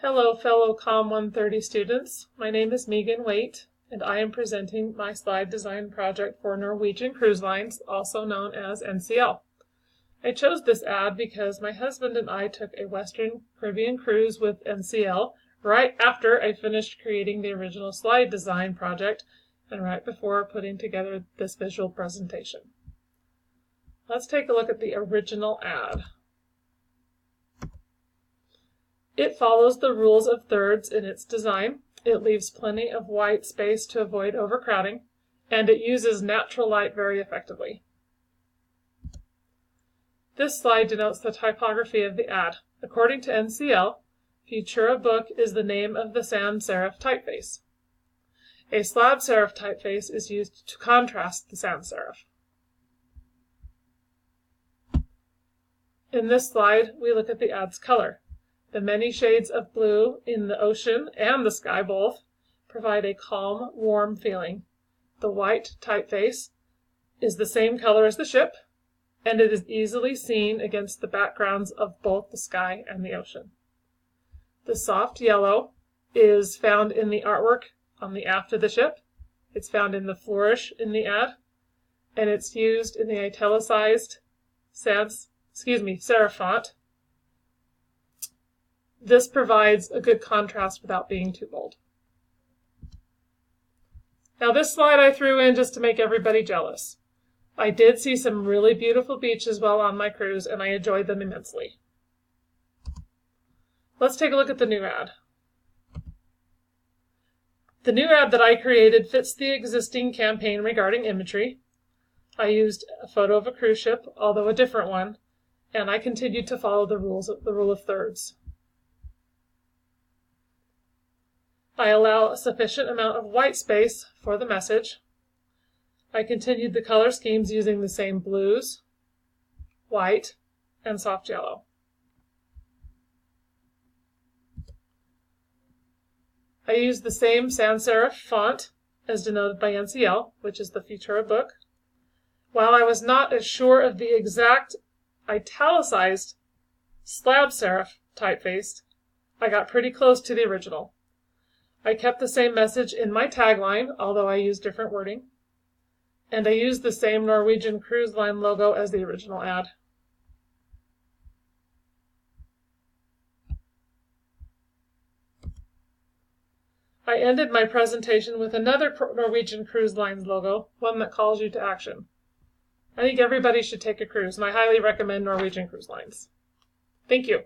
Hello, fellow COM 130 students. My name is Megan Waite, and I am presenting my slide design project for Norwegian Cruise Lines, also known as NCL. I chose this ad because my husband and I took a Western Caribbean cruise with NCL right after I finished creating the original slide design project and right before putting together this visual presentation. Let's take a look at the original ad. It follows the rules of thirds in its design. It leaves plenty of white space to avoid overcrowding, and it uses natural light very effectively. This slide denotes the typography of the ad. According to NCL, Futura Book is the name of the sans serif typeface. A slab serif typeface is used to contrast the sans serif. In this slide, we look at the ad's color. The many shades of blue in the ocean and the sky both provide a calm, warm feeling. The white typeface is the same color as the ship, and it is easily seen against the backgrounds of both the sky and the ocean. The soft yellow is found in the artwork on the aft of the ship. It's found in the flourish in the ad, and it's used in the italicized serif font. This provides a good contrast without being too bold. Now this slide I threw in just to make everybody jealous. I did see some really beautiful beaches while on my cruise, and I enjoyed them immensely. Let's take a look at the new ad. The new ad that I created fits the existing campaign regarding imagery. I used a photo of a cruise ship, although a different one, and I continued to follow the rule of thirds. I allow a sufficient amount of white space for the message. I continued the color schemes using the same blues, white, and soft yellow. I used the same sans serif font as denoted by NCL, which is the Futura Book. While I was not as sure of the exact italicized slab serif typeface, I got pretty close to the original. I kept the same message in my tagline, although I used different wording, and I used the same Norwegian Cruise Line logo as the original ad. I ended my presentation with another Norwegian Cruise Lines logo, one that calls you to action. I think everybody should take a cruise, and I highly recommend Norwegian Cruise Lines. Thank you.